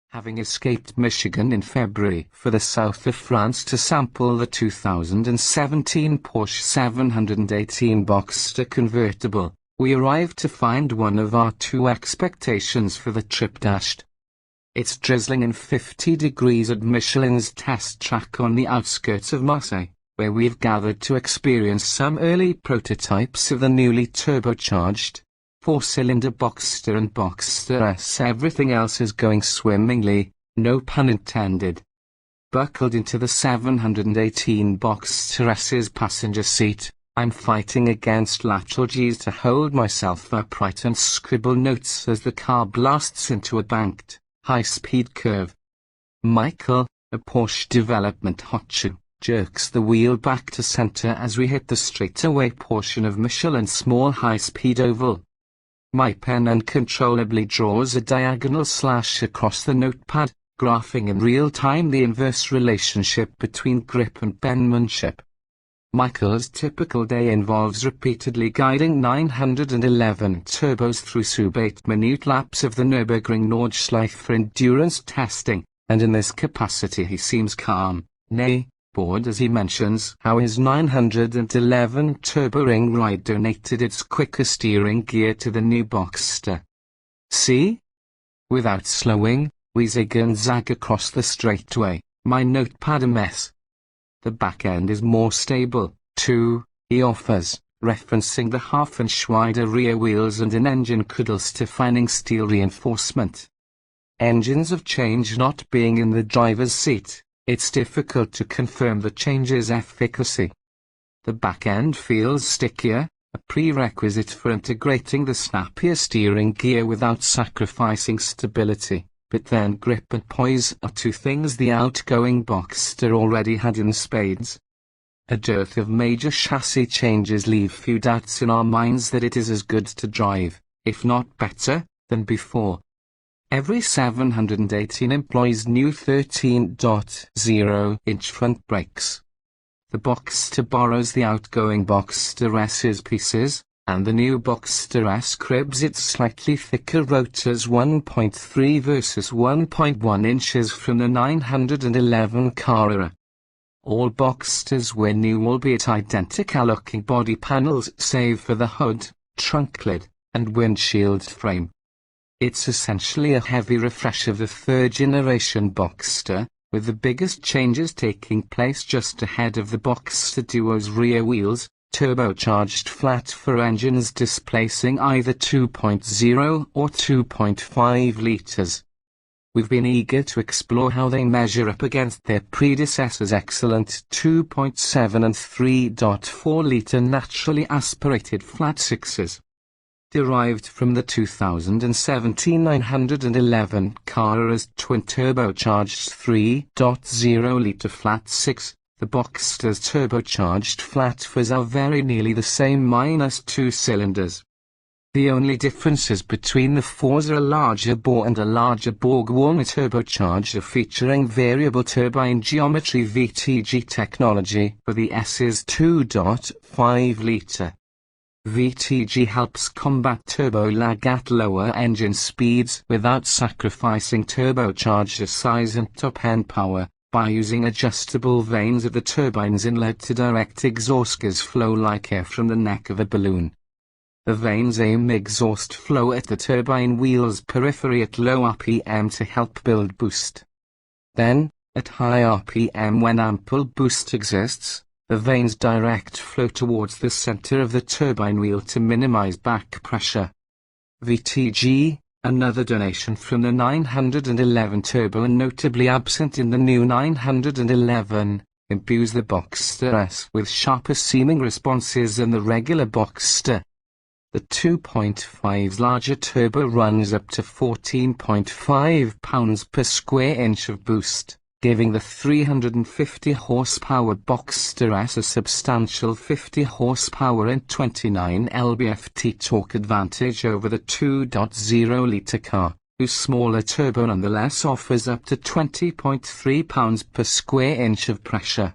Having escaped Michigan in February for the south of France to sample the 2017 Porsche 718 Boxster convertible, we arrived to find one of our two expectations for the trip dashed. It's drizzling in 50 degrees at Michelin's test track on the outskirts of Marseille, where we've gathered to experience some early prototypes of the newly turbocharged four-cylinder Boxster and Boxster S. Everything else is going swimmingly, no pun intended. Buckled into the 718 Boxster S's passenger seat, I'm fighting against lateral G's to hold myself upright and scribble notes as the car blasts into a banked, high-speed curve. Michael, a Porsche development hotshot, jerks the wheel back to center as we hit the straightaway portion of Michelin's small high-speed oval. My pen uncontrollably draws a diagonal slash across the notepad, graphing in real time the inverse relationship between grip and penmanship. Michael's typical day involves repeatedly guiding 911 turbos through sub-8-minute laps of the Nürburgring Nordschleife for endurance testing, and in this capacity he seems calm, nay, bored as he mentions how his 911 Turbo Ring ride donated its quicker steering gear to the new Boxster. See? Without slowing, we zig and zag across the straightaway, my notepad a mess. The back end is more stable, too, he offers, referencing the half-inch wider rear wheels and an engine kudel's-defining steel reinforcement. Engines of change not being in the driver's seat, it's difficult to confirm the change's efficacy. The back end feels stickier, a prerequisite for integrating the snappier steering gear without sacrificing stability, but then grip and poise are two things the outgoing Boxster already had in spades. A dearth of major chassis changes leave few doubts in our minds that it is as good to drive, if not better, than before. Every 718 employs new 13.0-inch front brakes. The Boxster borrows the outgoing Boxster S's pieces, and the new Boxster S cribs its slightly thicker rotors 1.3 versus 1.1 inches from the 911 Carrera. All Boxsters wear new albeit identical-looking body panels save for the hood, trunk lid, and windshield frame. It's essentially a heavy refresh of the third-generation Boxster, with the biggest changes taking place just ahead of the Boxster Duo's rear wheels, turbocharged flat-four engines displacing either 2.0 or 2.5 litres. We've been eager to explore how they measure up against their predecessors' excellent 2.7 and 3.4-litre naturally aspirated flat-sixes. Derived from the 2017 911 Carrera's twin-turbocharged 3.0-litre flat-six, the Boxster's turbocharged flat-fours are very nearly the same minus two cylinders. The only differences between the fours are a larger bore and a larger Borg-Warner turbocharger featuring variable turbine geometry VTG technology for the S's 2.5-litre. VTG helps combat turbo lag at lower engine speeds without sacrificing turbocharger size and top-end power, by using adjustable vanes at the turbine's inlet to direct exhaust gas flow like air from the neck of a balloon. The vanes aim exhaust flow at the turbine wheel's periphery at low RPM to help build boost. Then, at high RPM when ample boost exists, the vanes direct flow towards the center of the turbine wheel to minimize back pressure. VTG, another donation from the 911 Turbo and notably absent in the new 911, imbues the Boxster S with sharper seeming responses than the regular Boxster. The 2.5's larger turbo runs up to 14.5 pounds per square inch of boost, giving the 350 horsepower Boxster S a substantial 50 horsepower and 29 lb-ft torque advantage over the 2.0-litre car, whose smaller turbo nonetheless offers up to 20.3 pounds per square inch of pressure.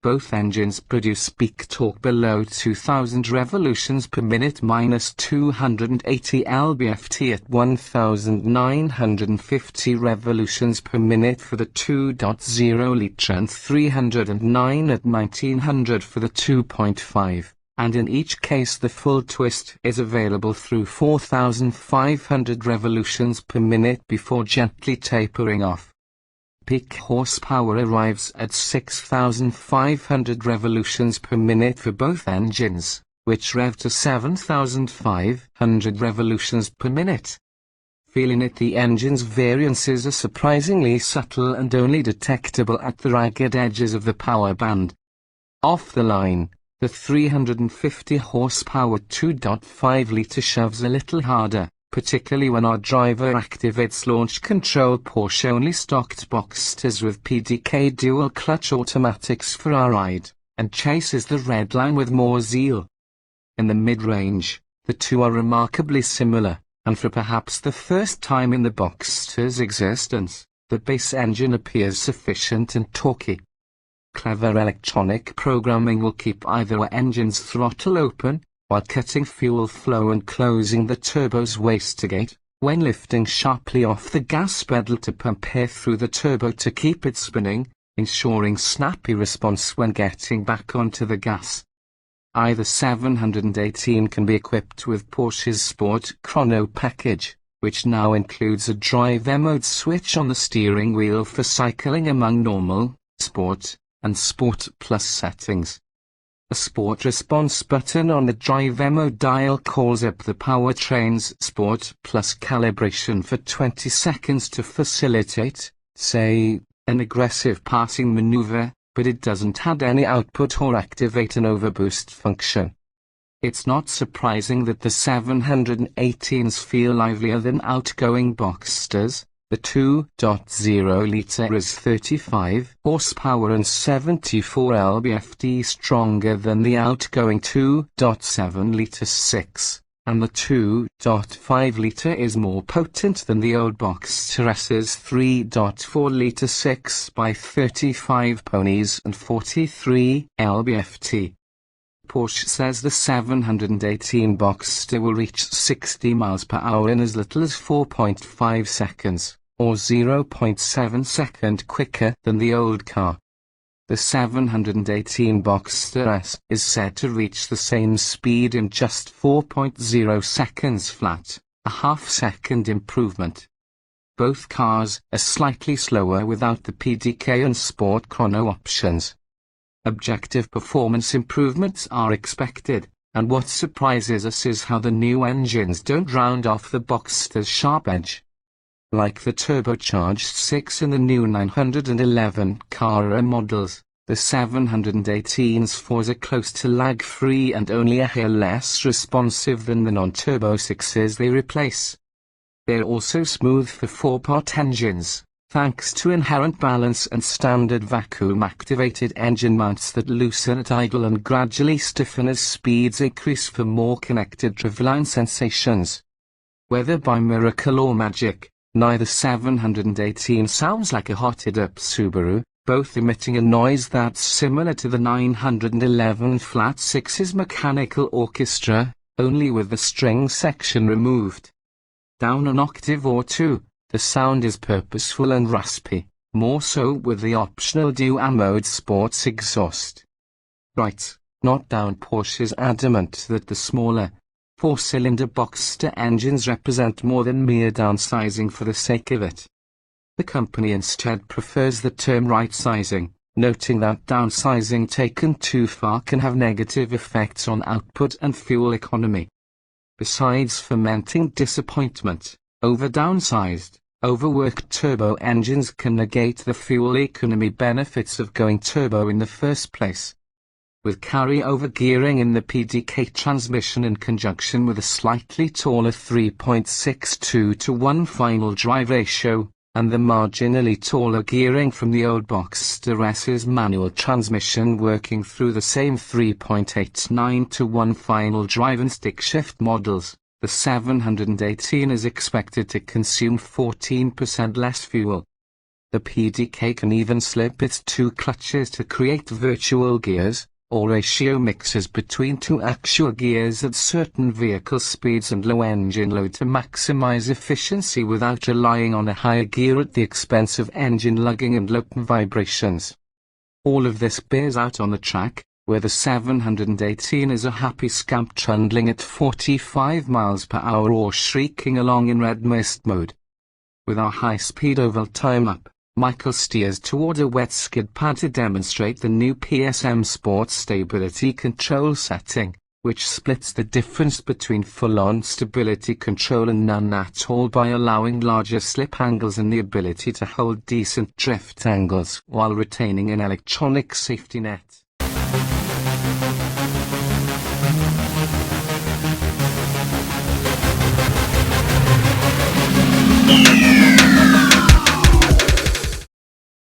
Both engines produce peak torque below 2000 revolutions per minute minus 280 lb-ft at 1950 revolutions per minute for the 2.0 litre and 309 at 1900 for the 2.5. And in each case the full twist is available through 4,500 revolutions per minute before gently tapering off. Peak horsepower arrives at 6,500 revolutions per minute for both engines, which rev to 7,500 revolutions per minute. Feeling it, the engine's variances are surprisingly subtle and only detectable at the ragged edges of the power band. Off the line, the 350 horsepower 2.5 litre shoves a little harder, particularly when our driver activates launch control. Porsche only stocked Boxsters with PDK dual clutch automatics for our ride, and chases the red line with more zeal. In the mid-range, the two are remarkably similar, and for perhaps the first time in the Boxster's existence, the base engine appears sufficient and torquey. Clever electronic programming will keep either engine's throttle open, while cutting fuel flow and closing the turbo's wastegate, when lifting sharply off the gas pedal to pump air through the turbo to keep it spinning, ensuring snappy response when getting back onto the gas. Either 718 can be equipped with Porsche's Sport Chrono package, which now includes a drive mode switch on the steering wheel for cycling among normal, sport, and Sport Plus settings. A Sport response button on the drive mode dial calls up the powertrain's Sport Plus calibration for 20 seconds to facilitate, say, an aggressive passing maneuver, but it doesn't add any output or activate an overboost function. It's not surprising that the 718s feel livelier than outgoing Boxsters. The 2.0 litre is 35 horsepower and 74 lb-ft stronger than the outgoing 2.7 litre 6, and the 2.5 litre is more potent than the old Boxster S's 3.4 litre 6 by 35 ponies and 43 lb-ft. Porsche says the 718 Boxster will reach 60 miles per hour in as little as 4.5 seconds, or 0.7 seconds quicker than the old car. The 718 Boxster S is said to reach the same speed in just 4.0 seconds flat, a half-second improvement. Both cars are slightly slower without the PDK and Sport Chrono options. Objective performance improvements are expected, and what surprises us is how the new engines don't round off the Boxster's sharp edge. Like the turbocharged 6 in the new 911 Carrera models, the 718's 4s are close to lag-free and only a hair less responsive than the non-turbo 6s they replace. They're also smooth for 4-part engines, thanks to inherent balance and standard vacuum-activated engine mounts that loosen at idle and gradually stiffen as speeds increase for more connected driveline sensations. Whether by miracle or magic, neither 718 sounds like a hotted-up Subaru, both emitting a noise that's similar to the 911 Flat 6's mechanical orchestra, only with the string section removed. Down an octave or two, the sound is purposeful and raspy, more so with the optional dual-mode sports exhaust. Right, not down. Porsche is adamant that the smaller, 4-cylinder Boxster engines represent more than mere downsizing for the sake of it. The company instead prefers the term right-sizing, noting that downsizing taken too far can have negative effects on output and fuel economy. Besides fomenting disappointment, over-downsized, overworked turbo engines can negate the fuel economy benefits of going turbo in the first place. With carry-over gearing in the PDK transmission in conjunction with a slightly taller 3.62-to-1 final drive ratio, and the marginally taller gearing from the old Boxster S's manual transmission working through the same 3.89-to-1 final drive and stick shift models, the 718 is expected to consume 14% less fuel. The PDK can even slip its two clutches to create virtual gears, or ratio mixes between two actual gears at certain vehicle speeds and low engine load to maximize efficiency without relying on a higher gear at the expense of engine lugging and low vibrations. All of this bears out on the track, where the 718 is a happy scamp trundling at 45 miles per hour or shrieking along in red mist mode. With our high-speed oval time-up, Michael steers toward a wet skid pad to demonstrate the new PSM Sport Stability Control setting, which splits the difference between full-on stability control and none at all by allowing larger slip angles and the ability to hold decent drift angles while retaining an electronic safety net.